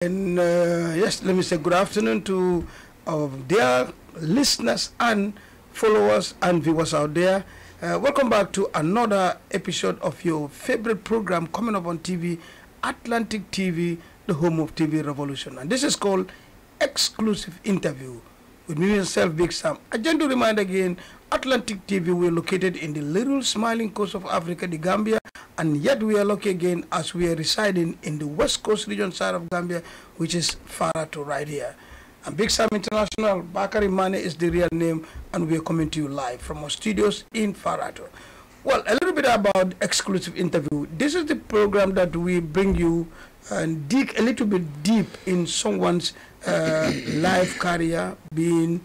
And yes, let me say good afternoon to our dear listeners and followers and viewers out there. Welcome back to another episode of your favorite program coming up on TV, Atlantic TV, the home of TV revolution. And this is called Exclusive Interview with me myself, Big Sam. I just to remind again, Atlantic TV, we're located in the little smiling coast of Africa, the Gambia, and yet we are lucky again as we are residing in the west coast region side of Gambia, which is Farato right here. And Big Sam International, Bakari Mane is the real name, and we are coming to you live from our studios in Farato. Well, a little bit about Exclusive Interview. This is the program that we bring you and dig a little bit deep in someone's life career, being,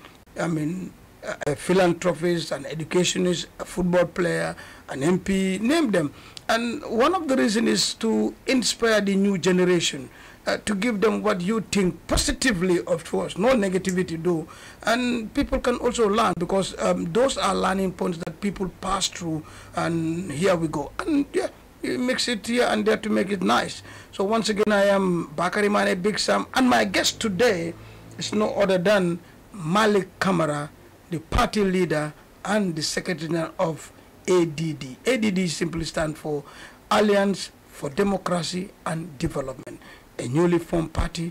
a philanthropist, an educationist, a football player, an MP, name them. And one of the reasons is to inspire the new generation, to give them what you think positively, of course, no negativity though. And people can also learn because those are learning points that people pass through, and here we go. And yeah, it makes it here and there to make it nice. So once again, I am Bakari Mane, Big Sam, and my guest today is no other than Malik Camara, the party leader and the secretary general of ADD. ADD simply stands for Alliance for Democracy and Development, a newly formed party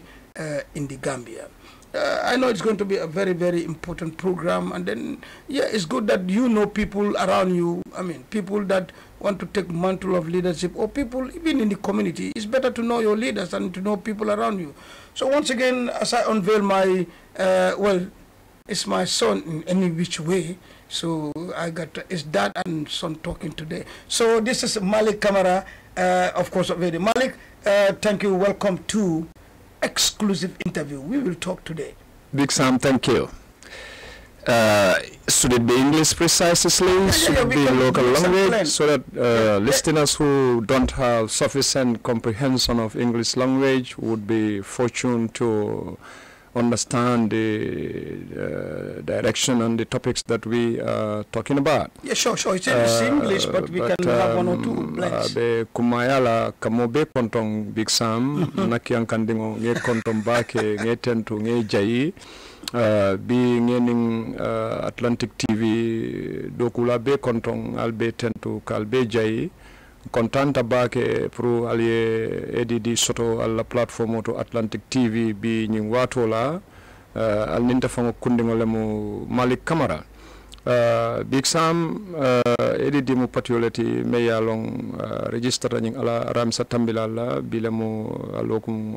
in the Gambia. I know it's going to be a very, very important program, and then, yeah, it's good that you know people around you, people that want to take mantle of leadership, or people even in the community. It's better to know your leaders than to know people around you. So once again, as I unveil my, it's my son in any which way. So I got his dad and son talking today. So this is Malik Camara, of course, already. Malik, thank you. Welcome to Exclusive Interview. We will talk today. Big Sam, thank you. Should it be English precisely? Should it be local language? So that listeners who don't have sufficient comprehension of English language would be fortunate to understand the direction and the topics that we are talking about. Yeah, sure. It's English, but we can have one or two blanks. Be kumayala kamobe kontong Big Sam nakiang kandingo nge kontong bake nge tentu nge jayi bi ngening Atlantic TV dokula be kontong albe tentu kalbe jayi kontanta bake pro alie ADD soto alla platform to Atlantic TV bi nying watola al ninta fango kundingole mu Malik Camara Big Sam ADD mu patioleti me yalong register nying ala ramsa tambila la bile mu alokum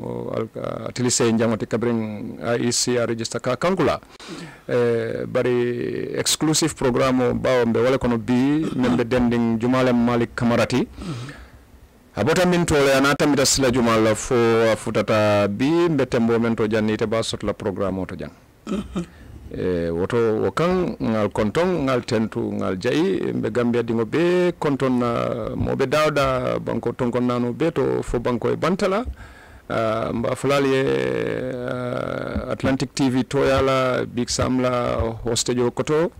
atilise njamati kabring IEC register ka kankula bari exclusive programme bawo mbe wala kono bi membe dending jumale Malik Camarati abota min tole anata mita sila jumala fo futata bi mbetembo men to janite ba sotla programme to jang woto wakang ngal konton ngal tentu ngal jayi mbe Gambia dingo be konton mo be dawda banko tonkon nano be to fo banko e bantala mba fulali Atlantic TV to yala Big Sam la hostejo koto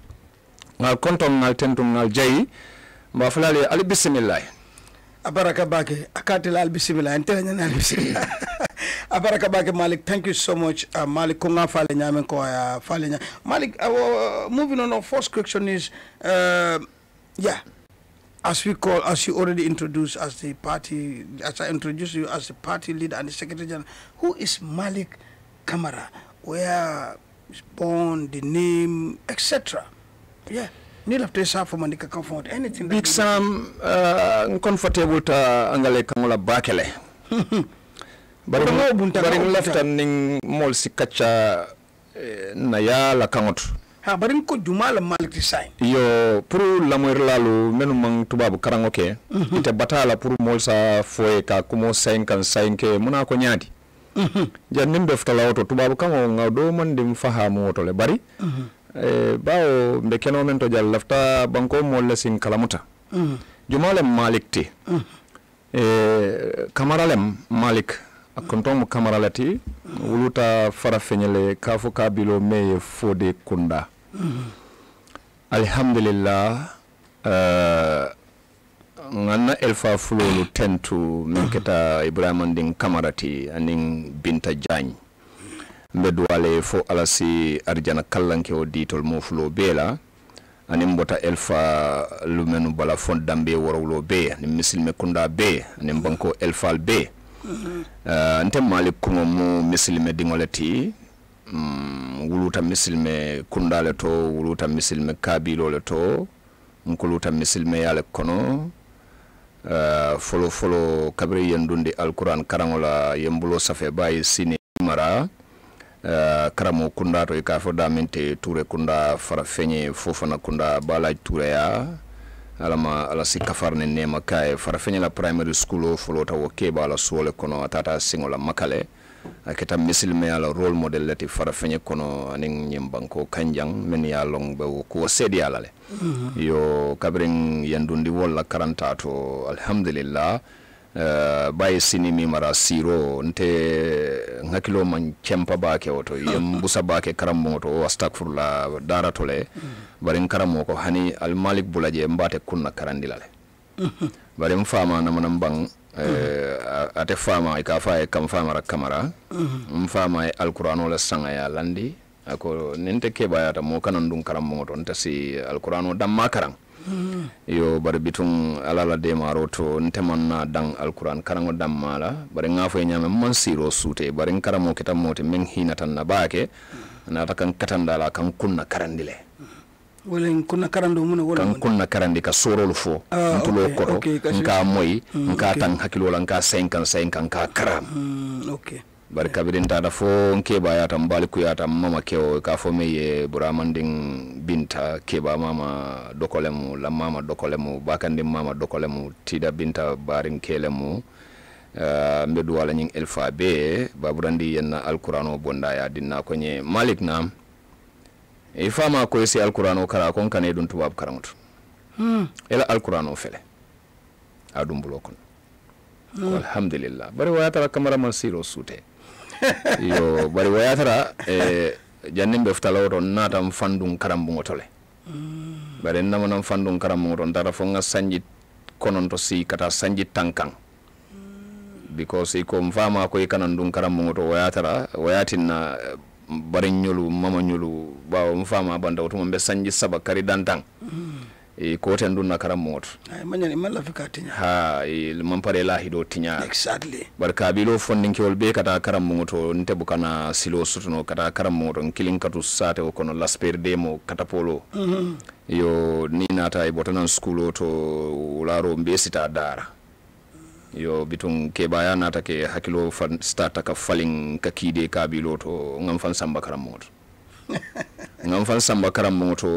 ngal konton ngal tentu ngal jayi mba fulali ali bismillah abaraka bake akatila al bismillah entenya al bismillah abaraka bake Malik, thank you so much. Malik konga fale nyamen ko fale nya Malik. Moving on, our first question is as you already introduced as the party, as I introduced you as the party leader and the secretary general, who is Malik Camara? Where is born, the name, etc. Yeah. Need of this for Manika comfort anything. Big Sam comfortable ta angale kangola bakele. Bari left ning mol sikacha na ya la kangot. Ha bari ko jumala Malik design. Yo pour l'amour lalu menu mang tubabu karangoke. Ite batala pour mol sa foe ka kumo 5 muna ko nyadi. Jannim defta la auto tubabu kango ngado man dim fahamu auto le bari. Bao mbekeno mento jal lafta banko molle sin kalamuta jumale Malik ti kamaralem Malik akontom kamaralati wuluta fara fenyele kafu kabilo meye fode kunda alhamdulillah ngana elfa fulolu tentu menketa Ibrahima Nding Kamarati aning Binta Jagne mbedwale fo alasi arjana kallanke o ditol mo fulo bela anim bota elfa lumenu bala fond dambe worowlo be ni misilme kunda be anim banko elfal be ante malik kumo mu misilme dingoleti wuluta misilme kundale to wuluta misilme kabilo le to nkuluta misilme yale kono folo kabri yendundi alquran karangola yembulo safe bayi sini mara karamo kunda to ka fo damente toure kunda fara feñe fofana kunda bala toure ya alama ala si kafarne nema kay fara feñe la primary school o folo taw ke bala sole kono atata singola makale aketa misilme ala role model lati fara feñe kono aning nyembanko kanjang men ya long be ko sedi ala le yo kabring yandundi wala karanta to alhamdulillah baye sini mi mara siro nte ngakilo man kempa bake oto yem busa bake karammo to astaghfirullah dara tole barin karamo ko hani al malik bulaje mbate kunna karandilale barim fama namanam bang ate fama ka fa kam fama ra kamara fama alquran wala sanga ya landi ako nente ke bayata mo kanan dum karammo to ntasi alquran damma karang yo bar bitung alala de maroto ntemanna dang alquran karango dammala bare ngafo nyame man siro sute bare karamo kitam moti men hinatan na baake na takan katandala kan kunna karandile wala kunna karando mun wala kan kunna karandi ka sorol fo ntulo koto nka moy nka tan hakilo lan ka 55 ka karam okay bar kabirin tada fo nke bayata mbali kuyata mama keo ka fo meye buramanding Binta keba mama dokolemu la mama dokolemu bakandi mama dokolemu tida Binta barin kelemu mbedu wala nying elfa be baburandi yenna alqurano bonda ya dinna ko nye malik nam e fama ko si alqurano kara kon kane dun tubab karamutu ela alqurano fele adum bulokon alhamdulillah bari wayata kamara man siro sute yo bari wayatara jannimbe ftalawoto natam fandum karambungo tole bari namanam fandum karambungo ton tara fonga sanji kononto si kata sanji tankang because ko mfama ko ikanan dum karambungo to wayatina bari nyolu mama nyolu bawo mfama banda to mbe sanji saba kari dantang ko ten dun nakaramoto ay manyani malla fikatinya ha mampare la hido tinya exactly barka bilo fondinki wol be kata karamoto nte bukana silo sutuno kata karamoto kilin katu sate o kono lasper demo kata polo yo ni nata e botanan school to ularo mbesita dara yo bitung ke baya nata ke hakilo fan starta ka falling ka kide kabilo to ngam fan samba karamoto ngam fan samba karamoto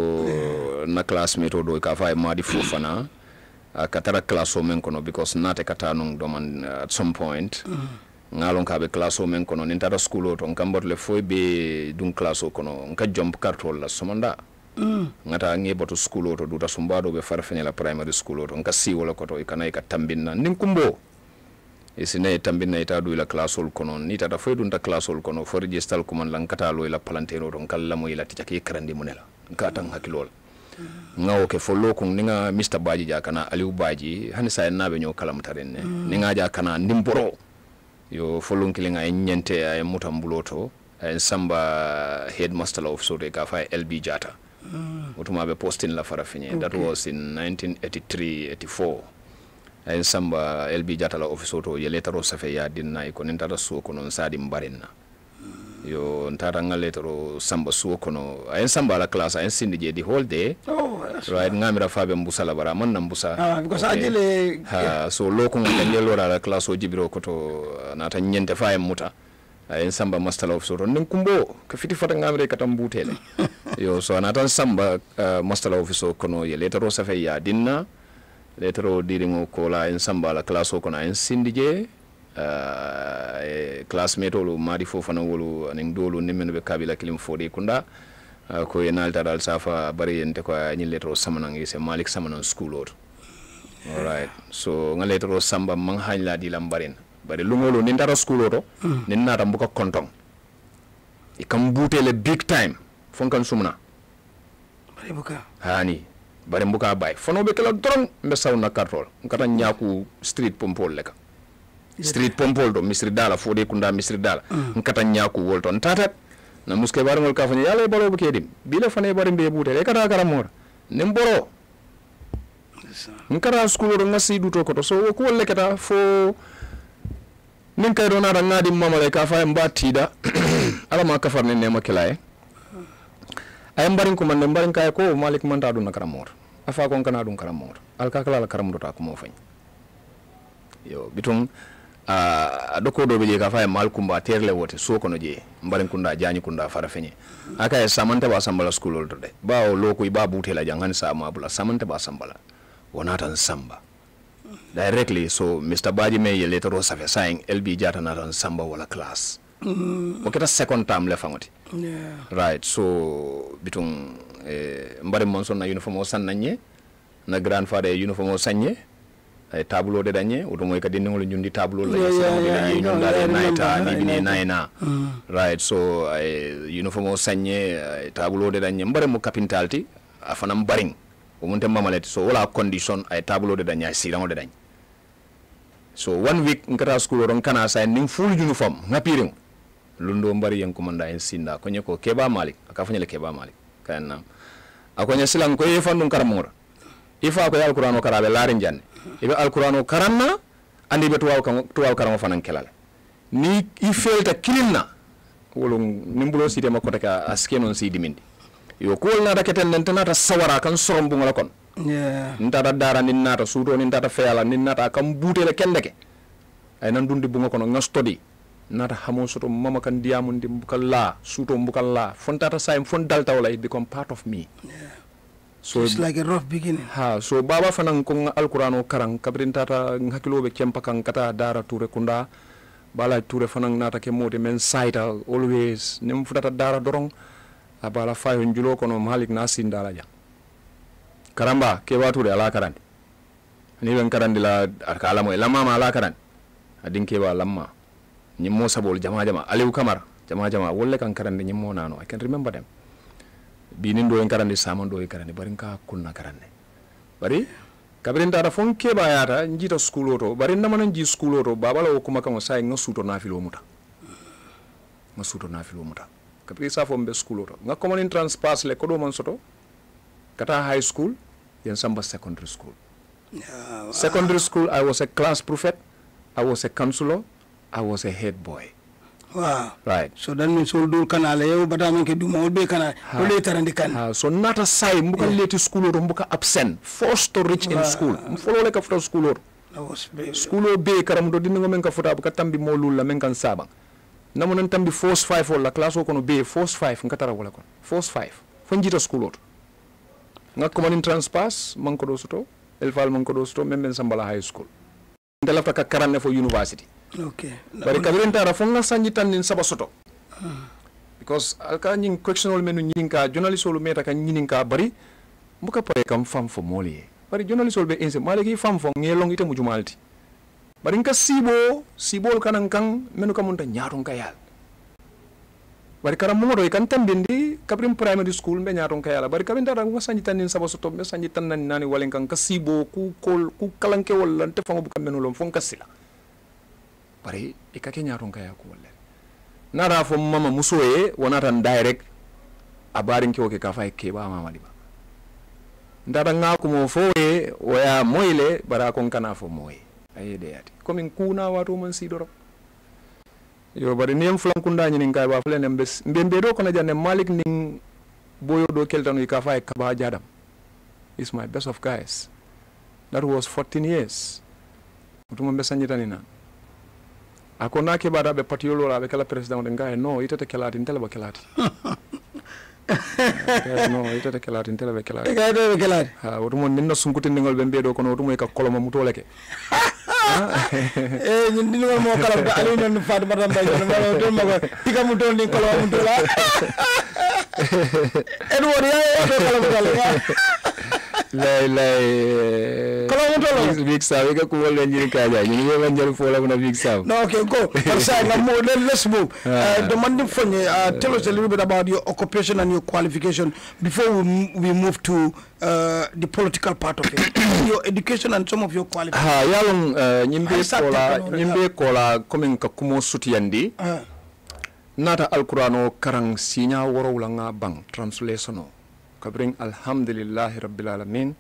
na classmate do ka fa madi fofana katara classo men kono because nate kata nung do man at some point ngalon ka be classo men kono nintara school to ngambot le foy be dun classo kono nka jump kartol la somanda ngata ngeboto school to duta sumbado be farfenya la primary school to nka si wala koto ikana ka tambinna nin kumbo isine tambinna ita du la classol kono ni tata foy dun ta classol kono for register ko man lan kata lo la palantero to kala mo ila tike karandi munela nka tan hakilol ngawo ke follo ko ninga Mr Baji ja kana Aliou Baji hani sa nabe nyo kala mutarenne ninga ja kana ndimboro yo follo kilinga en nyente ay mutambuloto en samba headmaster of so de ka fa LB Jata utuma be posting la farafine that was in 1983-84 en samba LB Jata la office to ye letaro safe ya dinna ko nintata so ko non sadi mbarinna yo ntata ngaletaro samba suo kono en samba la class en sindije the whole day right ngamira fabe mbusa la bara man mbusa because ajele so loko ngelo la class o jibiro koto nata nyente fa muta en samba master of so nden kumbo ka fiti fata ngamire katambutele yo so nata samba master of so kono ye letaro safe ya dinna letaro diringo kola en samba la class o kono en sindije classmate olu madi fofana wolu aning dolu nimmen be kabila kilim fodi kunda ko yenalta dal safa bari ente ko nyiletro samanangi se malik samanan school ot all right so ngaletro samba man hanyla di lambarin bari lumolo ni ndara school oto ni nata mbuka kontong e kam butele big time fonkan sumna bari buka hani bare mbuka bay fono be kala doron mbe sawna kartol ngata nyaku street pompol leka street pompol do misri dala fode kunda misri dala ngata nyaku wolton tatat na muske barngol ka fani yalla balo buke dim bile fane bare mbe bute le kata kara mor nem boro ngara school do ngasi duto ko to so ko wolle kata fo nin kay do na da ngadi mamale ka fa mbatida ala ma kafar ne nema kilaye ay mbarin ko man mbarin kay ko malik man ta do na kara mor afa ko kana dum kara mor al ka kala kara mor ta ko mo fany yo bitum doko do be je ka fa mal kumba terle wote so kono je mbarin kunda jani kunda fara fenye aka samante ba sambala school do de ba o loko ba butela jangan sa ma bula samante ba sambala wonata samba directly so Mr. Baji me ye later was saying LB jata na samba wala class oketa second term le fangoti right so bitum mbari monson na uniform o sannanye na grandfather uniform o sanye ay tableau de danye oto moy kadi ngol ñundi tableau la ñu ndale naita ni bini naina right so ay uniform o sanye tableau de danye mbare mo capintalti afana mbaring o munte mamaleti so wala condition ay tableau de danye sirango de danye so 1 week ngata school ron kana sa ning full uniform ngapiring lundo mbari yang komanda en sinda ko nyeko keba malik akafanya le keba malik kana akonya silang ko yefandum karamora ifa ko alquran o karabe larin janne ibe alquran o karanna andi be tuwaw karamo fanan kelal ni ifelta kililna wolo nimbulo site makko taka askenon sidi mindi yo ko na da keten nen tanata sawara kan sorombu ngala kon ntata dara nin nata suto nin tata feyala nin nata kam butele kendeke ay nan dundi bunga kono ngastodi nata hamo soto mama kan diamu ndi mbukalla suto mbukalla fontata sayim fon dalta wala it become part of me so it's like a rough beginning so baba fanan ko alqur'ano karang kabrin tata hakilobe kempa kan kata dara toure kunda bala toure fanan nata ke mode men saita always nim futata dara dorong abala fayo njulo kono malik nasin dala ja karamba ke watu de ala karandi ni ben karandi la akala mo lamma ma ala karandi adin ke ba lamma nyimmo sabol jama aliou kamar jama wolle kan karandi nyimmo nano I can remember them binin do en karandi samon do e karandi bari ka kunna karande bari kabrin tara fon ke ba yata njita school oto bari namana nji school oto babala o kuma kan say ngasuto na filo muta kabri sa fo mbe school oto nga common entrance pass le ko do man soto kata high school yen samba secondary school secondary school I was a class prefect, I was a counselor, I was a head boy. Wow. Right. So that means all do kanale yo bata men ke du mo be kana later and kan. So not a sai mbuka late school or mbuka absent, forced to reach in school. Follow like after school or. That was brave. School or be karam do dingo men ka futa buka tambi mo lula men kan sabang. Namo nan tambi force 5 or la class o kono be force 5 ngatara wala kon. Force 5. Fonjita school or. Nga common entrance pass manko do soto, elfal manko do soto men sambala high school. Ndelafta ka karanne for university. Okay. Bari kabirenta ra fonga sanji tan nin saba soto. Because alka nying questionable menu nyinka journalist olu meta kan nyinka bari muka pare kam fam fo moli. Bari journalist olu be inse maliki fam fo ngelong ite mujumalti. Bari nka sibo kanan kan menu kamunta nyaron kayal. Bari karam mo do kan tambindi kabrim primary school be nyaron kayala bari kabinta ra nga sanji tan nin saba soto be sanji tan nani walen kan ka sibo ku kalanke wala te fango bu kam menu lom fon kasila. Bari ikake nyaron kaya ko wolle nara fo mama musoye wonatan direct abarin ke o ke ka fay ke ba mama diba ndada nga ko mo fowe waya moyle bara kon kana fo moye ayede yati komin kuna wato man sidoro yo bari nem flankunda nyini kay ba flene mbembe do ko na janne malik ning boyo do keltanu ka fay ka ba jadam is my best of guys that was 14 years mutum be sanjitani na ako na ke bada be patiolo la be kala president de ngaye no itete kelati intele ba kelati no itete kelati intele be kelati Be kelati ha wotumo ninna sunkuti ngol be mbedo kono wotumo ka koloma mutoleke ñun dinu mo kala ba ali non faatu madam bay no do ma ko tika mu ton ni koloma mutola Edward ya do kala mutole Big Sam we ko wol njiri kaja ñu ngi wanjal fo la Big Sam. No, okay, go. Let's move. The Monday phone, tell us a little bit about your occupation and your qualification before we move to the political part of it. Your education and some of your qualifications. Yalong nyimbe kola coming ka kumo sutiyandi. Nata Al-Qur'ano karang sinya woro nga bang translationo. Kabring alhamdulillahi rabbil alamin.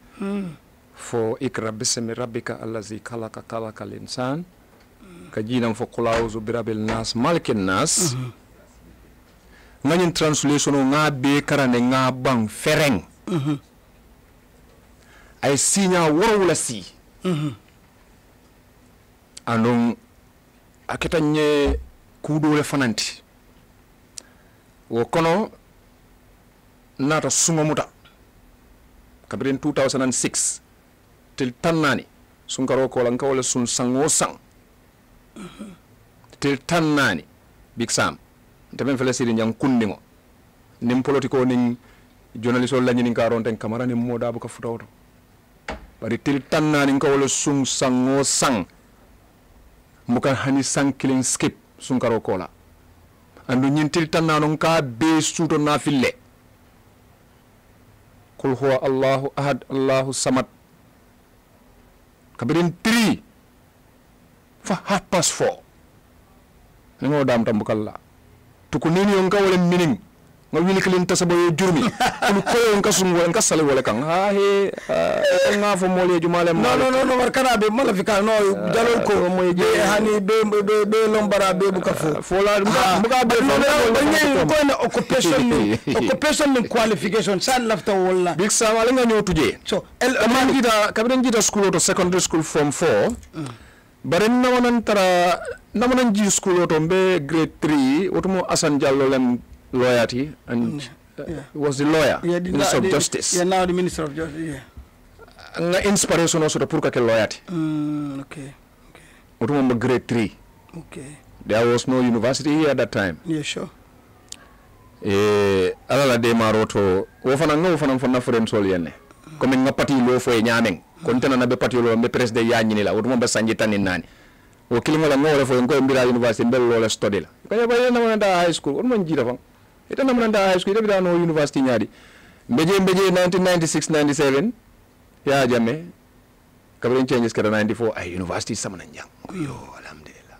For ikra bismi rabbika allazi khalaqa khalaqal insan. Kajinam fo qulauzu birabil nas malikin nas. Nganin translationo nga be karane nga bang fereng. Ay sinya woro la si. Andong aketanye kudo le fananti. Wokono nata sungomuta kabirin 2006 til tannani sunkaro ko lan kawle sun sango sang til tannani Big Sam temen fele sidi nyang kundingo nim politiko ning journalist o lañi ning karon ten camara ni moda bu ka futawto bari til tannani kawle sun sango sang mukan hani sang killing skip sunkaro ko la andu nyintil tannano ka be suto na fille kul huwa Allahu ahad Allahu samad kabirin 3 fa 4:30 ngo dam tambukalla tukunini yon ka wala mining nga wili kelin tasabo yo jurmi kul ko yon ka sungo en ka sale wala kan ha he nga fo mole jumale no markana be mala fika no jalol ko moy je hani be lombara be bu ka fo la muga be ko na occupation ni qualification san lafta wala Big Sam ala nga ñew tuje so man gita kabren gita school to secondary school form 4 bare nawonan tara namanan ji school to be grade 3 otomo Asan Jallo lem loyalty and was the lawyer, Minister of Justice. Yeah, now the Minister of Justice, Nga inspiration also pour ka loyalty. Okay. Otomo grade 3. Okay. There was no university here at that time. Yeah, sure. Alala de maroto wofana fona foren sol yenne. Comme nga pati lo fo nyameng. Kontena na be pati lo be president ya nyini la otomo be sanji tanin nani. O kilimo la ngole fo ngo mbira university mbel lo la study la. Kaya ba na wona high school on man jira fam. Ita na mnanda high school ita no university nyadi. Mbeje 1996 97 ya jame kabrin changes kada 94 ay university samana njang. Yo alhamdulillah.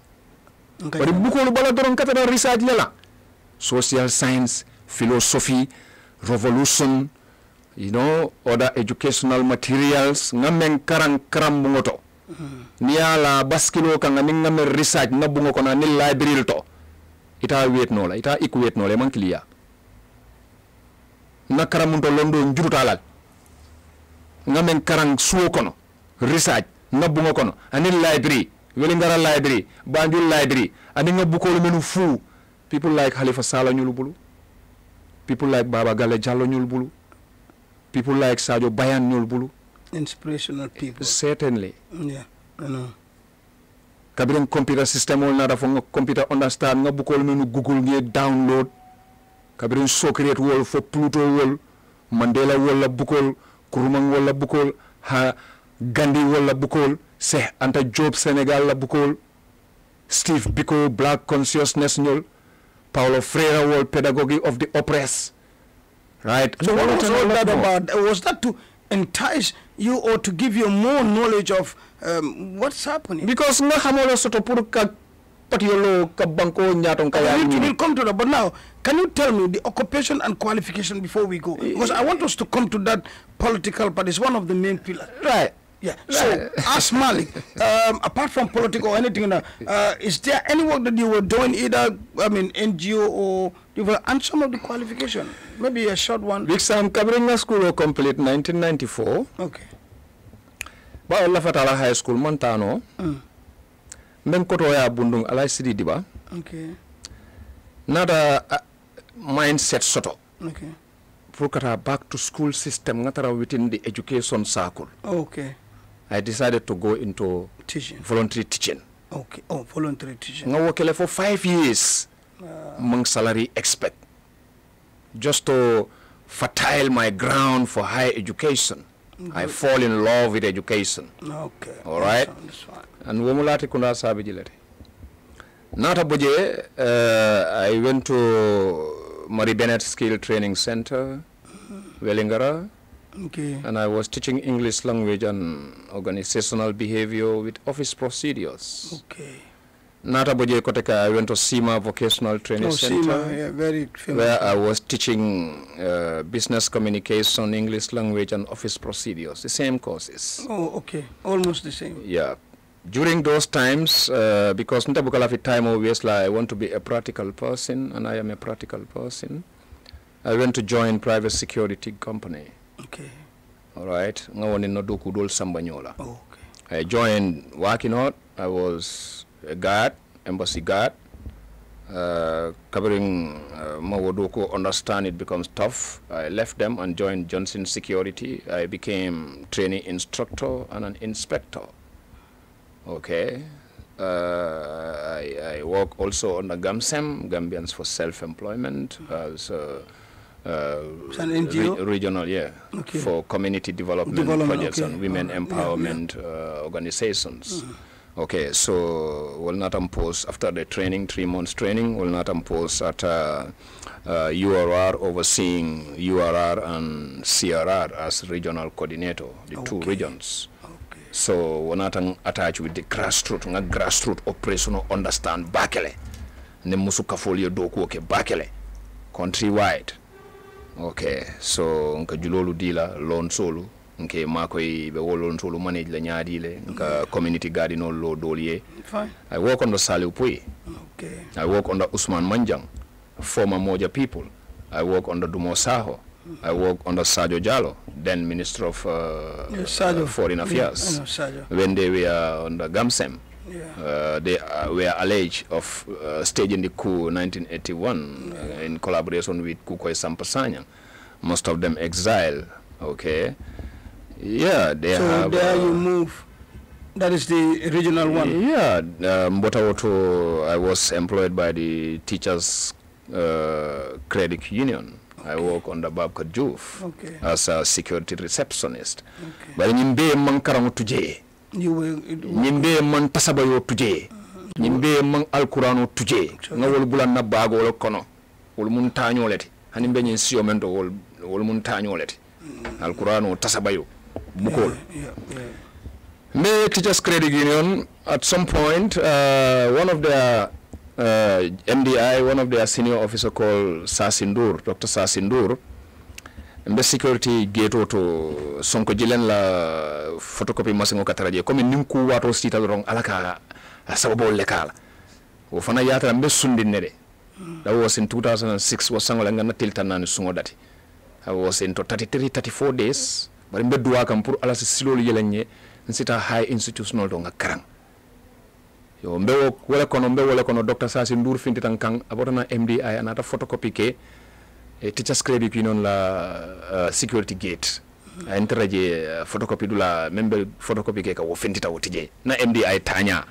Bari bukolu bala doron kata research la. Social science, philosophy, revolution, other educational materials ngamen karam bungoto. Niala baskilo kanga ngame research na bungo kona ni library to. Ita wait no la ita equate no le man clear na karamundo londo njurutala ngamen karang suo kono research ngabungo kono ani library welingara library Banjul library ani ngabuko le menu fu people like Halifa Sallah nyulubulu people like Baba Gale Jallo nyulubulu people like Sadio Bayan nyulubulu inspirational people certainly yeah I know kabiren computer system wol nada fo computer understand nga bukol menu Google nge download kabiren Socrates wol fo Pluto wol Mandela wol la bukol Kurumang wol la bukol ha Gandhi wol la bukol Cheikh Anta Diop Senegal la bukol Steve Biko Black Consciousness ñol Paulo Freire wol Pedagogy of the Oppressed right so what was all that about was that to entice you or to give you more knowledge of what's happening? Because nga xamolo soto pour ka patiolo ka banko nyaton ka we'll come to that, but now can you tell me the occupation and qualification before we go, because I want us to come to that political part. It's one of the main pillars, right? Yeah. So ask Malik, apart from political or anything, is there any work that you were doing, either NGO or you were, and some of the qualification, maybe a short one? Big Sam Kabringa School complete 1994. Okay. Ba Allah Fatala High School Montano. Men koto ya bundung alai sidi diba. Okay. Nada mindset soto. Okay. Fukata back to school system ngatara within the education circle. Okay. I decided to go into teaching. Voluntary teaching. Okay. Oh, voluntary teaching. Nga workele for 5 years. Mang salary expect. Just to fertile my ground for higher education. I fall in love with education. Okay. All right. That's fine. And womulati kunda sabi jilete. Nata boje, I went to Murray Bennett Skill Training Center, Wellingara. Okay. And I was teaching English language and organizational behavior with office procedures. Okay. Nata boje koteka, I went to SEMA Vocational Training Center. SEMA, yeah, very famous. Where I was teaching business communication, English language, and office procedures, the same courses. Oh, okay. Almost the same. Yeah. During those times, because Ntabukalafi time obviously I want to be a practical person, and I am a practical person, I went to join private security company. Okay. All right. Ngawani Nodoku Dol Sambanyola. Okay. I joined working out. I was a guard, embassy guard. Covering Mawodoku, understand it becomes tough. I left them and joined Johnson Security. I became training instructor and an inspector. Okay. I work also on the GAMSEM, Gambians for Self-Employment, as it's an NGO? Regional, yeah, okay. for community development projects okay. and women empowerment organizations. Okay, so will not impose after the training, 3 months training, will not impose at URR, overseeing URR and CRR as regional coordinator, the two regions. Okay. So we're not attached with the grassroots operational understand bakele. Ne musuka folio doku okay bakele. Countrywide. Okay, so nka julolu dila loan solo. Okay, makoy be wolon solo manage la nyaadile nka community garden lo dolie. Fine. I work on the Salupui. Okay. I work on the Usman Manjang, former Moja people. I work on the Dumosaho. I work under Sajo Jalo, then Minister of Foreign Affairs. I know Sajo. When they were on the GAMSEM, they were alleged of staging the coup 1981 in collaboration with Kukoy Sampasanyang. Most of them exiled. Okay. Yeah, they have. So there you move. That is the regional one. Yeah, Mbotawoto, I was employed by the Teachers Credit Union. Okay. I work on the Babka Juf as a security receptionist. Okay. But Nimbe man karang tuje. You will. Nimbe man tasabayo tuje. Nimbe man alkurano tuje. Ngawol bulan na bago wol kono. Wol mun tañoleti. Hanimbe nyin siomento wol mun tañoleti. Alkurano tasabayo. Bukol. Me Teachers Credit Union, at some point, one of their MDI, one of their senior officer called Sasindur, Dr. Sasindur, the security gate to Sonko Jilen la photocopy masingo kataraje komi ninku wato sita rong alaka sababo lekala o fana yata mbe sundi nede. That was in 2006 was sangola ngana tiltanani sungo dati. I was in 33 34 days but mbe duwa kam pour ala silolu yelenye nsita high institutional do nga karang yo mbe wala kono Dr. Sasi Ndour finti tan kan abotana MDI anata photocopy ke Teachers Credit Union la security gate interaje photocopy dula membe photocopy ke ka wo finti ta wotije na MDI tanya.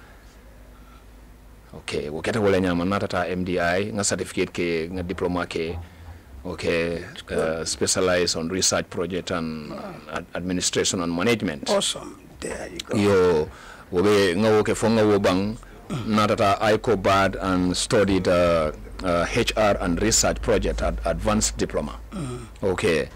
Okay, wo keta wala nyama nata MDI nga certificate ke nga diploma ke. Okay, specialized on research project and administration and management. Awesome. There you go. Yo, wobe ngawoke fonga wobang natata ICO bad and studied HR and research project at advanced diploma. Okay,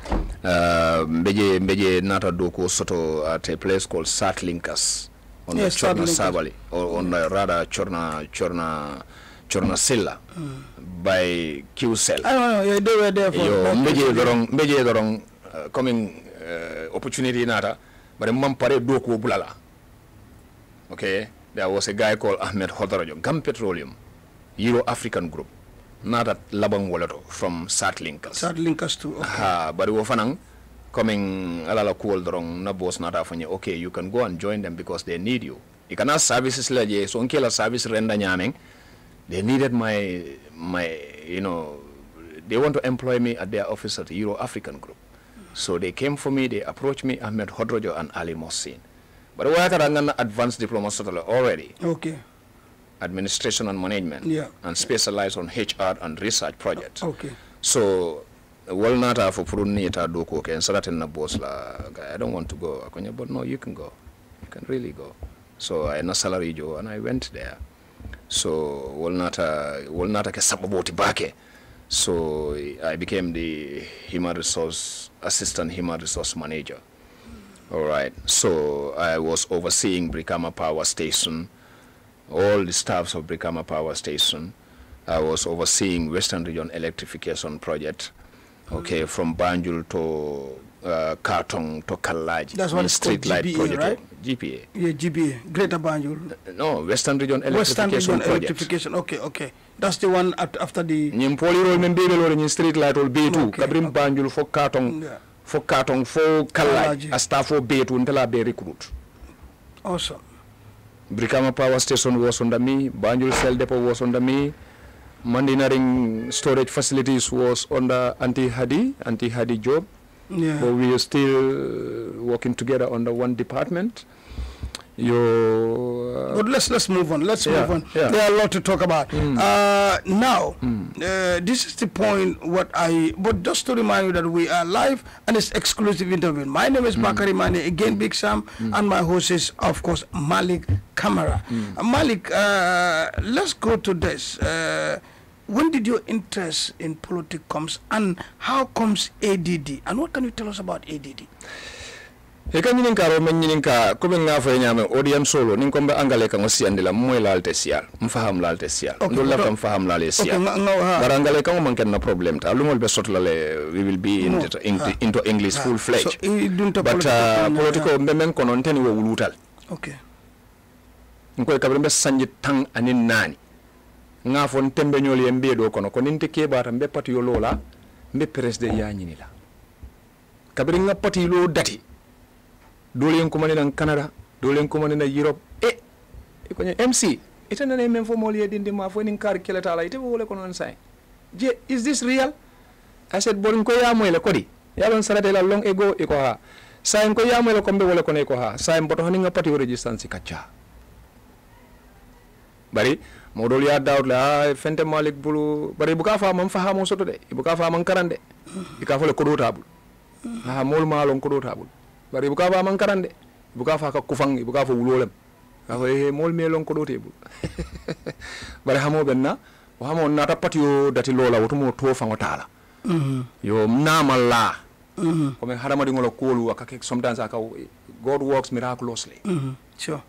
mbeje nata doko soto at a place called Satlinkers on the Chorna Sabali or on the rather Chorna Silla. By QCell. I don't know. Yeah, they were there for. Mbeje dorong coming opportunity nata, but mampare doku bulala. Okay, there was a guy called Ahmed Hodarajo, Gam Petroleum, Euro African Group, not at Labang Walato from Satlinkers. Satlinkers too. Okay. But we were coming alala cool dorong na boss nata fanya. Okay, you can go and join them because they need you. You can ask services leje so unkela service renda nyameng. They needed my, they want to employ me at their office at the Euro African Group. So they came for me, they approached me, Ahmed Hodrojo and Ali Mohsin. But we had an advanced diploma already. Okay. Administration and management. Yeah. And specialized on HR and research projects. Okay. So Walnata for Prunita Doko and Saratin na boss la I don't want to go. But no, you can go. You can really go. So I na salary jo and I went there. So Walnata ke sababoti bake. So I became the assistant human resource manager. All right. So I was overseeing Brikama Power Station, all the staffs of Brikama Power Station. I was overseeing Western Region Electrification Project. Okay, from Banjul to Kartong to Kalaji. That's what it's street called, light GPA, project. right? GPA. Yeah, GPA, Greater Banjul. No, Western Region Electrification Western Region Project. Electrification. Okay. That's the one after the. Nimpoli roll membele lo ni street light will be too. Okay, Kabrim Banjul for Kartong, for Kartong for Kalaji. A staff for be to until I be recruit. Awesome. Brikama Power Station was under me. Banjul Cell Depot was under me. Mandinaring storage facilities was under Auntie Hadi job. Yeah. But we are still working together under one department. But let's move on. Let's move on. Yeah. There are a lot to talk about. Now, this is the point. But just to remind you that we are live and it's exclusive interview. My name is Bakari Mane, again Big Sam, and my host is, of course, Malik Kamara. Malik, let's go to this. When did your interest in politics comes, and how comes ADD? And what can you tell us about ADD? Eka nyininka ro men nyininka ko ben nga fay nyame audience solo nin ko be angale ka ngosi andila moy lalte sial mfaham lalte sial ndol la tam faham la le sial barangale ka man ken na problem ta lu mol be sotla le we will be into English full fledged but political men ko non ten wo wulutal okay ko ka be sanji tang anin nani nga fon tembe nyoli embe do kono ko ninte ke bata be pati yo lola be president ya nyini la kabri nga pati lo dati dole en ko mani nan Canada dole en ko mani na Europe ko MC ita nane men fo moli dindi ma fo nin kar kelata la ite wole ko non say je is this real I said borin ko ya moy la kodi ya don sarade la long ago e ko ha say ko ya moy la ko be wole ko ne ko ha say mboto hani nga pati o resistance kacca bari modol ya dawd la fente malik bulu bari buka fa man fahamo soto de buka fa man karande ika fo le ko do tabul ha mol malon ko do tabul bari buka fa man karande buka fa ka kufang buka fa wulolem ka fa mol melon ko do tebul bari hamo benna o hamo nata patio dati lola woto mo to fa ngotala yo namalla ko men hadama di ngolo kolu akake sometimes aka God works miraculously sure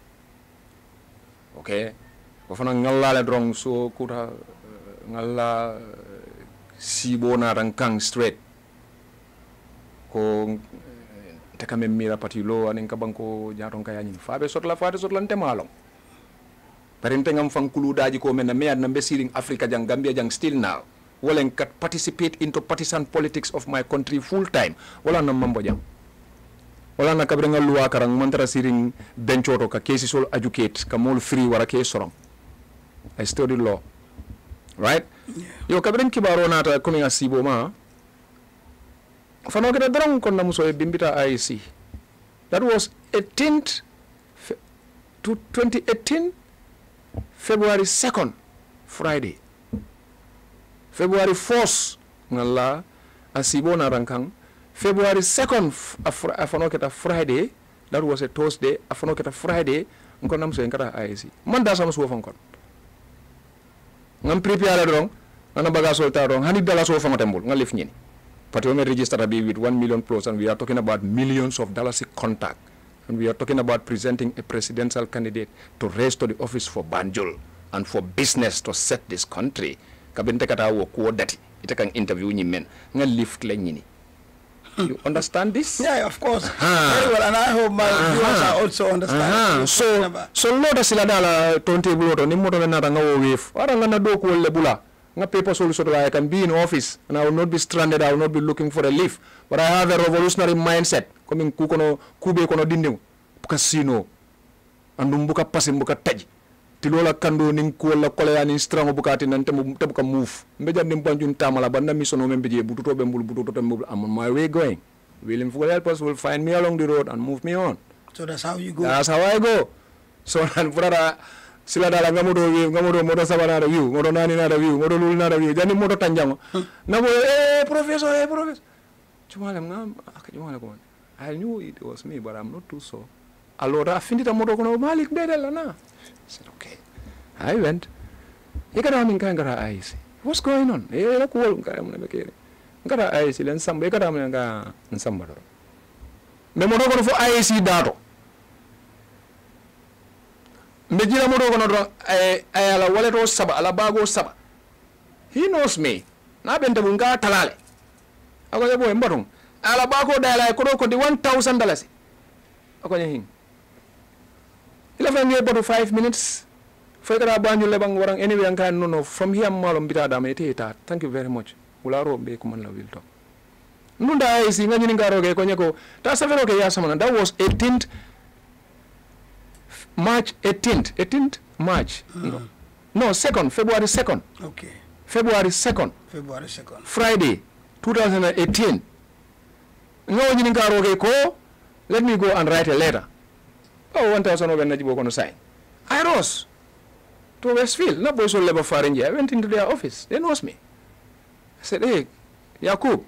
okay ko fana ngalla le drong so kuta ngalla sibona rankang straight ko te kamem mira patilo anen ka banko jaton kaya nyin faabe sotla nte malong parente ngam fankulu daji ko men na mead na mbesiring Africa jang Gambia jang still now wolen kat participate into partisan politics of my country full time wala na mambo jang wala na kabre ngal luwa karang mantara siring benchoto ka kesi sol educate ka mol free wara ke sorong I studied law right yo kabre kibaro nata ko nga sibo ma fano kita drong kon namuso e bimbita IEC that was 18th to 2018 February 2nd Friday February 4th ngalla asibo na rankang February 2nd afano kita Friday that was a Thursday afano kita Friday ngon namuso en kata IEC man da sama suwa fankon ngam prepare drong ana baga solta drong hani dala so fanga tembul ngalif nyini but we register to be with 1 million plus and we are talking about millions of dollars in contact and we are talking about presenting a presidential candidate to raise to the office for Banjul and for business to set this country kabinte kata wo ko dati ita kan interview nyi men ngal lift la nyini you understand this yeah of course very well and I hope my viewers are also understand so loda sila dala tonte bulo ni moto na ngawo wef wara ngana do ko le bula nga paper solution I can be in office and I will not be stranded I will not be looking for a lift but I have a revolutionary mindset coming kukono kube kono dinding casino andum buka pasim buka taji tilola kando ning ko la koleya ni strango bukati nan te buka move mbeja nim banjun tamala banda misono membeje bututo be mbul bututo mbul am my way going William Fugal help us will find me along the road and move me on so that's how you go that's how I go so and brother sila dala ngamodo moto sabana da view moto nani na da view moto lulu na da view jani moto tanjango na mo professor cuma ngam akajuma ko I knew it was me but I'm not too so allora finita moto kono Malik bedel na I said okay I went ikada min kan gara IC what's going on la ko wol ngara mun be ngara IC len samba ikada mun nga samba do me moto kono fo IC dato me jira moto kono do ala waleto saba ala bago saba he knows me na bente bu nga talale ako yebo e mbatum ala bago dala ko do ko di $1,000 ako nyin ila fa ngi bodu 5 minutes fay kara banjul le bang warang anyway an kan no from here malom bita dama eta thank you very much ularo be ko man la wilto nunda ay si ngani ngaro ge ko nyako ta savero ke ya samana that was 18th March 18th March no 2nd February 2nd okay February 2nd Friday 2018 ngoni ngaro ge ko let me go and write a letter oh 1000 over najibo kono sign I rose to Westfield na boys will labor faringe I went into their office they knows me I said hey Yakub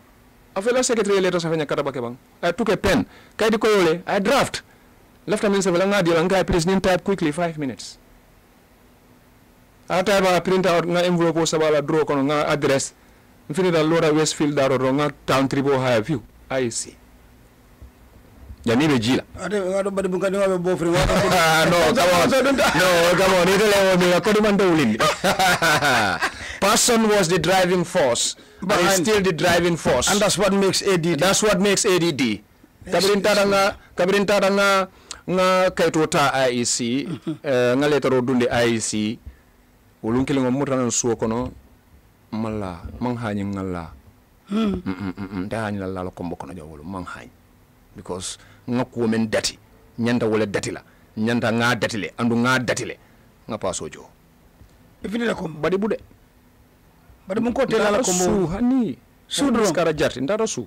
a fellow secretary letter safanya katabake bang I took a pen kaidi koyole I draft left a minister nga di nga please nin type quickly 5 minutes after I print out nga envelope sabala draw kono nga address infinita lora Westfield daro nga town tribo high view I see yani be jila ado badi bu ngani wabe bofri wa no come on ito lewo mi ko di man dawlin person was the driving force but it's still the driving force and that's what makes ADD kabirin tada nga kaito ta IEC nga letero dunde IEC wolun kilingo mutanan suwo kono malla man hanyi ngalla da hanyi la ko mboko no jawol man hanyi because ngakku men dati nyanda wala dati la nyanda nga datile andu nga datile nga pasojo ifini la ko badi bude badi mun ko tela la ko su hani su do skara jarti ndara su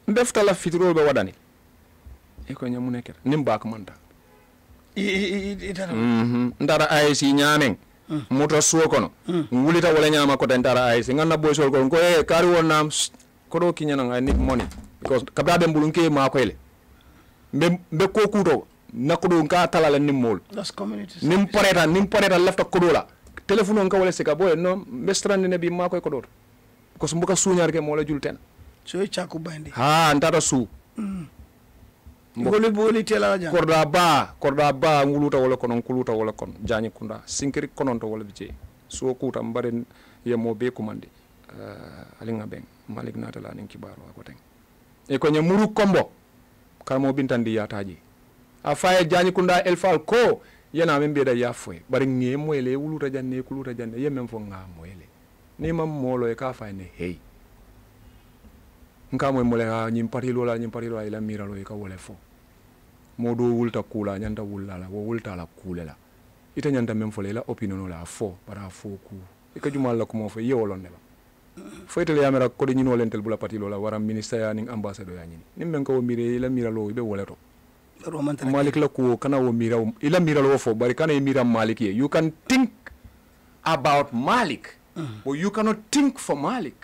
mbeftala fitro be wadani e ko nyamu neker nimba ko manta ndara IC nyamen moto suwo kono wulita wala nyama ko ndara IC nganna boy sol ko e kari wonnam ko do kinyana I need money because kababe mbulunke ma ko ele mbe ko kuto nakudo nka talala nimmol that's community nim poreta lefta kodola telephone on ka wala sika boy no be strande ne bi ma ko do ko mbuka suñar ke mo la julten so chaku bandi ha ndata su ngoli boli tela ja korda ba nguluta wala konon kuluta wala kon jani kunda sinkiri konon to wala bice so kuta mbare yemo be kumande alinga ben malik natala nin kibaro ko ten e ko nyamuru kombo kamo bintandi yataji a faye jani kunda elfal ko yana men be da yafwe bari ngemo ele wuluta janne kuluta janne yemem fo ngamo ele ni mam molo e ka fa ne hey nka mo mole ha nyim parilo ila miralo e ka wole fo modo wulta kula nyanda wulala wo wulta la kulela ita nyanda mem fo la opinion la fo bara fo ku e ka jumal la ko mo fo yewolon ne ba fo itele yamera ko de nyino lentel bula patilo la waram ministre ya ning ambassadeur ya nyini nim men ko mire ila miralo be woleto malik la ko kana wo mira ila miralo fo bari kana e mira malik ye you can think about Malik but you cannot think for Malik.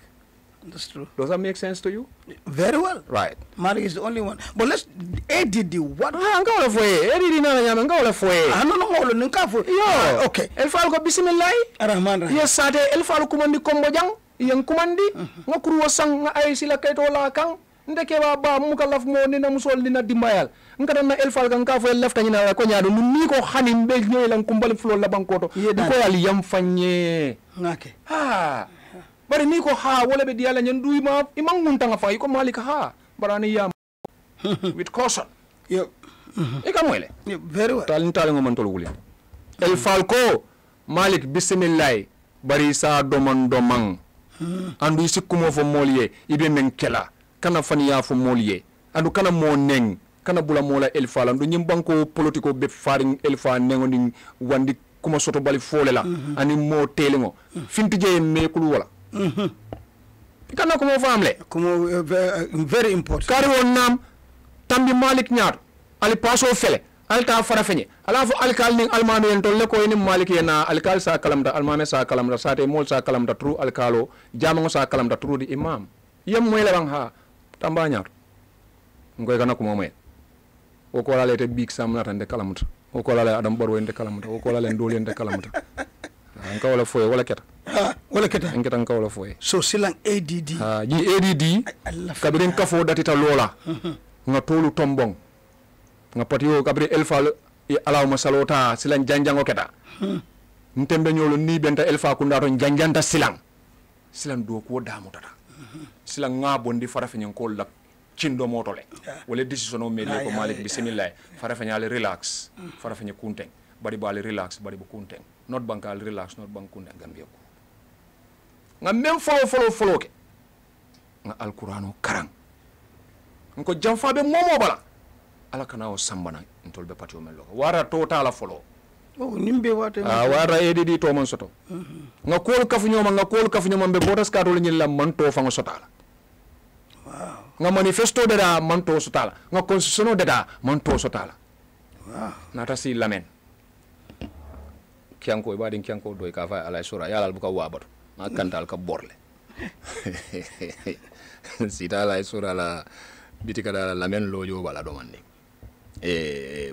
That's true. Does that make sense to you? Very well. Right. Malik is the only one. But let's ADD what? Ngawla foye. ADD na nyama ngawla foye. No ngawla nka fo. Yo. Okay. El fal ko bismillah. Rahman rahim. Yes sate el fal kumandi kombo jang. Yang kumandi ngakuru wasang nga ay sila kayto la kang. Ndeke ba mukallaf mo ni na musol dina dimbayal. Ngada na el fal kan ka fo lefta nyina ko nyaado ni ko hanim be nyoy lan kumbal flo la bankoto. Ko yal yam fanye. Ngake. Ha. Bari ni ko ha wala be diala nyen duy ma imang munta nga fay ko Malik ha barani yam with caution yep ikamwele very well tal ngom tol wuli el falco Malik bismillah bari sa domang andu sikkumo fo moliye ibe men kela kana faniya fo moliye andu kana mo neng kana bula mola el falandu nyim banko politiko be faring el fa nengoni wandi kuma soto bali fole la ani mo telingo fintije me kulu wala kana ko mo famle very important kari won nam tambi Malik nyaar ali paso fele alta fara feñe ala fo alkal ning almami en tolle ko ni maliki na alkal sa kalamda almame sa kalamda sate mol sa kalamda tru alkalo jamango sa kalamda tru di imam yam moy la bang ha tamba ñaar ngoy kana ko momen o ko la lete big sam na tande kalamta o ko la le adam barwo ende kalamta o ko la le ndoli ende kalamta an ka wala foye wala keta wala keta en keta ka wala foye so silang ADD ji ADD kabiren kafo datita lola nga tolu tombong nga patio kabri elfa e alawma salota silan janjango keta ntembe nyolo ni benta elfa kunda to janjanta silan do ko damutata silan nga bondi fara fenyen ko la cindo motole wala decision o meli ko malik bismillah fara fenyale relax fara fenye kunteng bari bali relax bari bu kunteng not bankal relax not bank kunteng gambia ko nga même follow ke nga alqur'ano karang ko jamfa be momo bala ala kana o sambana ntol be patio mel ko wara to tala folo nimbe wate wara edidi to man soto nga kol kafu nyoma be botas ka to nyilla man to fa nga sotala nga manifesto de da man to sotala nga constitution de da man to sotala nata si lamen kianko ibadin kianko do ka fa ala sura yalal bu ka wabatu nga kantal ka borle sita ala sura la bitika da lamen lojo wala do mandi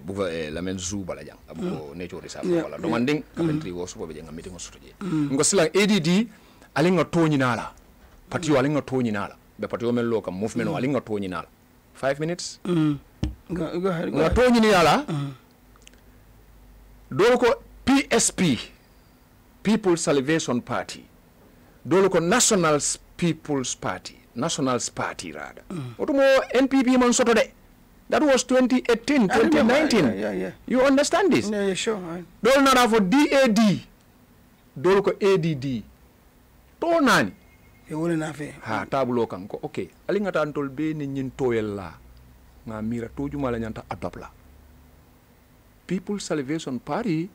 buka lamen zu bala jang abuko nature reserve wala do manding kapentri wo suko be jang meeting o sotoje ngo sila ADD alinga toni nala patio alinga toni nala be patio men lo kam movement alinga toni nala 5 minutes go ahead ngo toni nala do ko PSP People's Salvation Party do ko National People's Party rather otumo NPP man soto de that was 2018 2019 yeah. You understand this? Yeah, sure. Dol nara for DAD dol ko ADD to nani e wona na fe ha tabulo kan ko okay ali ngata antol be ni nyin toyel la nga mira tojuma la nyanta adopla People's Salvation Party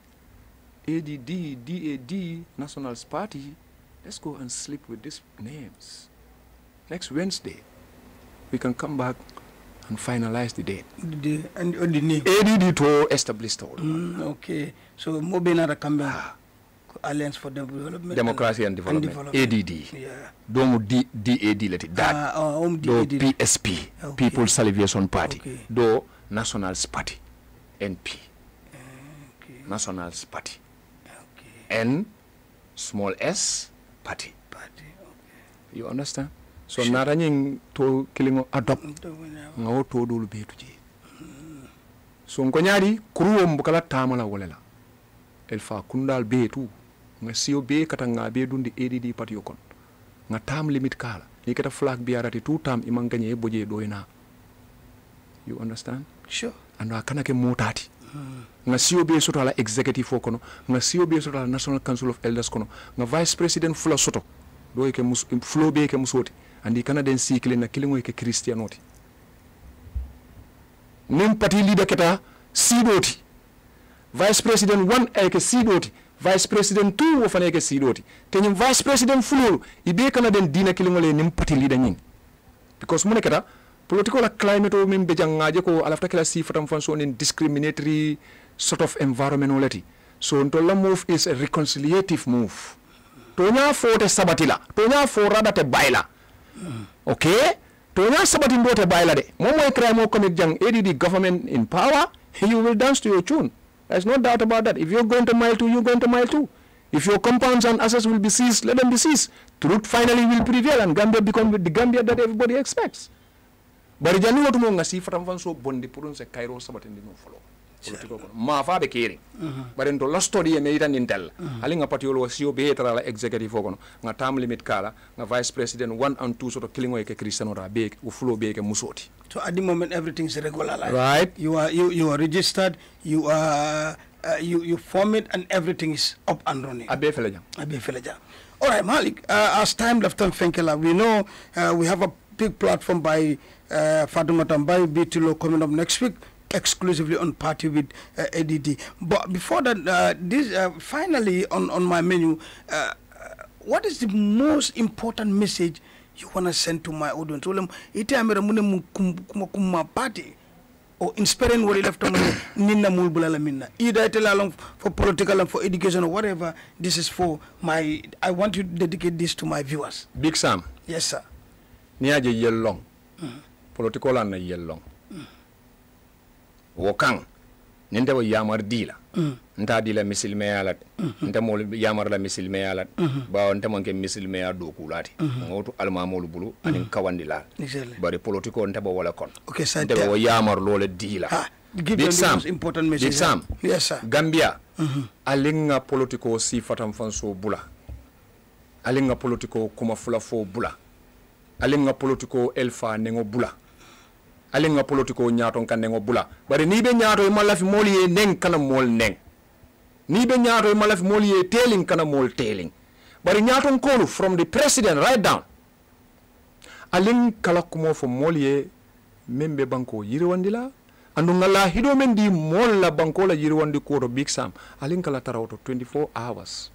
ADD DAD National Party, let's go and sleep with these names. Next Wednesday we can come back and finalize the date. And the name ADD to establish the okay. So Mobina Rakamba Alliance for Development Democracy and Development. ADD. Yeah. Domo DAD let it that. Do PSP okay. People's Salvation Party. Okay. Do Nationals Party NP. Okay. Nationals Party. Okay. N small s party. Okay. You understand? So sure. Nara nying to kilingo adopt ngawo to dulu betu je so ngo nyari kuruwo mbukala tamala wolela elfa kundal betu nga siyo be kata nga be dundi ADD party kon nga tam limit kala ni kata flag biarati two tam imanganye boje doina. You understand? Sure. Ando akana ke motati nga siyo be soto ala executive kono nga siyo be soto ala National Council of Elders kono nga vice president fula soto do ke flo be ke musoti andi Canadian cycle na kilingo ke Christianoti nim party leader keta sidoti vice president 1 ke sidoti vice president 2 wo fane ke sidoti tenyum vice president fulo ibe Canadian dina kilingo le nim party leader nyin because mun keta political climate o min be jangaje ko alafta kala sifatam fanso in discriminatory sort of environmentality so ntolla move is a reconciliative move tonya fote sabatila tonya forada te baila okay tonya sabati ndote baila de momo crime o commit jang ADD government in power you will dance to your tune. There's no doubt about that. If you're going to mile 2 you're going to mile 2. If your compounds and assets will be seized, let them be seized. Truth finally will prevail and Gambia become the Gambia that everybody expects. But jani watu mo ngasi fatam fanso bondi purun se Cairo sabati ndi no follow. Ma fa be kering bare ndo la story e meita nintel ali nga patiolo wasio be tra la executive kono nga tam limit kala nga vice president 1 and 2 sort of killing ke Cristiano ra be u flow be ke musoti. So at the moment everything is regular, right? You are registered, you are you form it and everything is up and running. Abe felaja. All right, Malik, as time left on Fenkela, we know we have a big platform by Fatuma Tambai Bitilo coming up next week, exclusively on Party with ADD. But before that, this finally on my menu, what is the most important message you want to send to my audience? Ite amera mune kuma party or inspiring what left on ninna mulbula la minna. Either tell along for political and for education or whatever. This is for my. I want you to dedicate this to my viewers. Big Sam. Yes, sir. Niaje yellong. Political and yellong. Wokang. Ninde wo yamar dila. Nta dila misil me alat. Nta mol yamar la misil me alat. Ba nta manke misil me ado kulati. Ngotu alma molu bulu anin kawandila. Exactly. Bari politiko nta bo wala kon. Okay, sir. Nta wo yamar lole dila. Give them the most important message. Big Sam. Yes, sir. Gambia. Alinga politiko si fatam fanso bula. Alinga politiko kuma fula fo bula. Alinga politiko elfa nengo bula. Alinga politiko nyaton kan nengo bula. Bari ni be nyato e malafi moli e neng kana mol neng. Ni be nyato e malafi moli e tailing kana mol tailing. Bari nyaton kolu from the president right down. Aling kala kumo fo moli e membe banko yirwandila. Andu ngala hido men di mol la banko la yirwandi ko Big Sam. Aling kala tarawto 24 hours.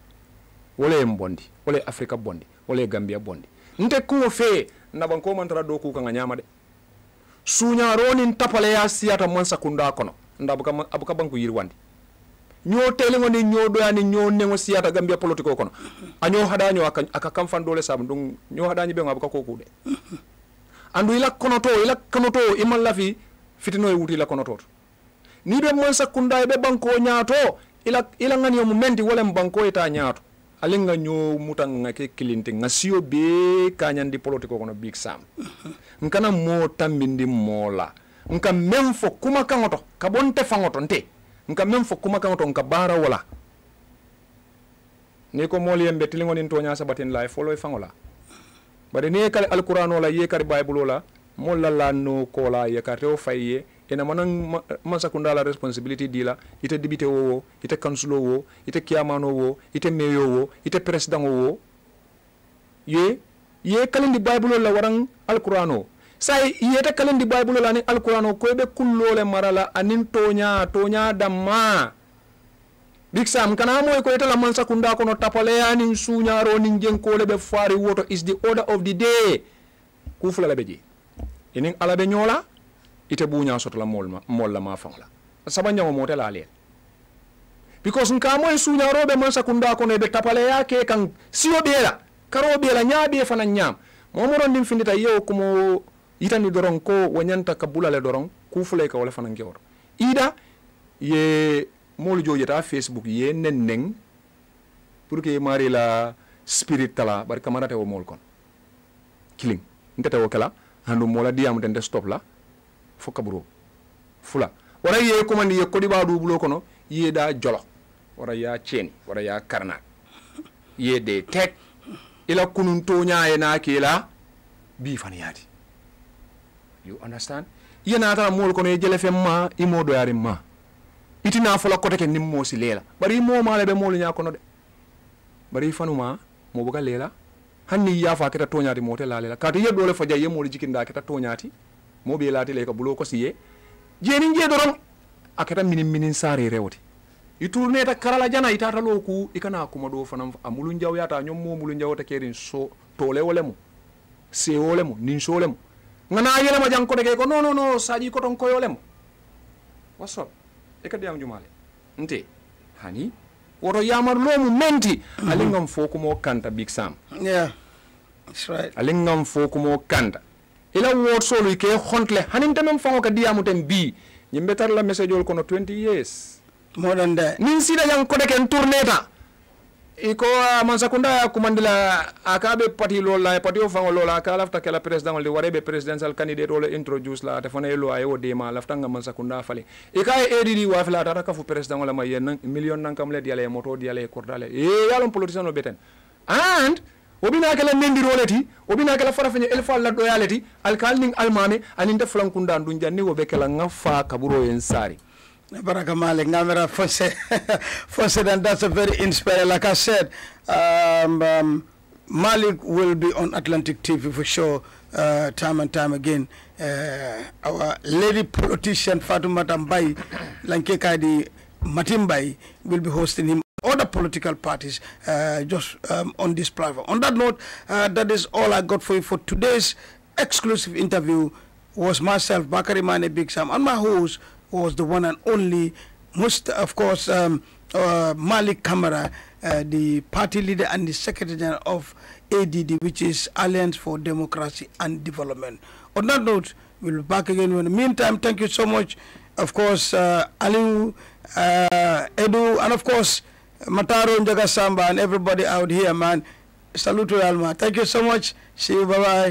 Wole mbondi, wole Africa bondi, wole Gambia bondi. Nte kumo fe na banko man tara doku ka nyama de. Sunya ronin tapale ya siyata mansa kunda kono. Nda abuka banko yirwandi. Nyo telengo ni nyo do yani nyo nengo siyata Gambia politiko kono. Anyo hadanyo aka kamfan dole sam dung nyo hadanyi be ngabuka koku de. Andu ila konoto imal lafi fitino e wuti ila konoto. Ni be mansa kunda be banko nyato ila ngani yo momenti wala banko eta nyato. Alinga nyo mutanga ke kilinte ngasio be kanyandi politiko kono Big Sam. Nkana mo tambindi mola. Nka memfo kuma kangoto kabonte fangoto nte. Nka memfo kuma kangoto nka bara wala. Niko moli yembe tilingo ni ntonya sabatin life follow fangola. Bade ne kale alquran wala ye kare bible wala molla la no kola ye kare o faye ena manan masakunda la responsibility dila ite dibite wo ite kansulo wo ite kiamano wo ite meyo wo ite president wo ye kalindi bible la warang alqurano sai yete kalindi bible la ni alqurano ko be kullole marala anin tonya damma Big Sam kana moy ko itala masakunda kono tapale anin sunyaro nin jenkole be fari woto is the order of the day kufula la beji inin alabe nyola ite buña soto la mol la ma fangla sabanya mo motel ale because nka moy suña robe man sakunda ko ne be tapale yake kan siyo bela karo bela nyaabe fana nyam mo mo ron dim findita yew ko mo itani doron ko wanyanta kabula le doron ku fulay ka wala fana ngewor ida ye mol jojeta Facebook ye nenneng pour que mari la spirit tala bar kamarate wo mol kon killing ndete wo kala handu mola diam den stop la foka bro fula wara ye komandi ye kodi ba du bulo kono ye da jolo wara ya cheni wara ya karna ye de tek ila kunun to nyaaye na kila bi faniyati you understand ye na tara mol kono ye jele femma imodo yari ma itina fula kote ke nimmo si lela bari mo male be mol nya kono de bari fanuma mo buga lela hanni ya fa keta toñati mote la lela kati ye dole faja ye mo jikinda keta toñati mo be lati le ka bulo ko siye jeni je doron akata minin sare rewti iturne ta karala jana itata loku ikana kuma do fanam amulu njaw yata nyom mo mulu njaw ta kerin so tole wolemo se wolemo nin so wolemo ngana yele ma jang ko de ko no saji ko ton ko yolemo what's up e kadi am jumale nte hani woto yamar lomu menti alingam fokumo kanta Big Sam yeah that's right alingam fokumo kanta ila wot solo ke hontle hanin tamem fango ka diamu tem bi nyimbe tar la message ol kono 20 years more than that nin sida yang ko de ken tourneta iko mansakunda kumandila akabe parti lola parti o fango lola aka lafta kala president wal de warebe presidential candidate wala introduce la te fana elo ayo de ma lafta nga mansakunda fale ikaye edidi wa fala tata ka fu president wala mayen million nankam le diale moto diale cordale yalon politicien no beten and obina kala nendi roleti obina kala farafenya elfa la do yaleti alkalning almame aninde flankunda ndun janni wo be kala ngafa kaburo en sari Baraka Malik, Ngamera Fose, and that's a very inspiring. Like I said, Malik will be on Atlantic TV for sure, time and time again. Our lady politician Fatoumata Mbaye, Lankekadi Matimbai, will be hosting him. Other political parties just on this platform. On that note, that is all I got for you for today's exclusive interview was myself, Bakari Mane Big Sam, and my host was the one and only, of course, Malik Kamara, the party leader and the secretary general of ADD, which is Alliance for Democracy and Development. On that note, we'll be back again. In the meantime, thank you so much, of course, Aliu, Edu, and of course, Mataro Njaga Samba and everybody out here, man. Salute to Alma. Thank you so much. See you. Bye-bye.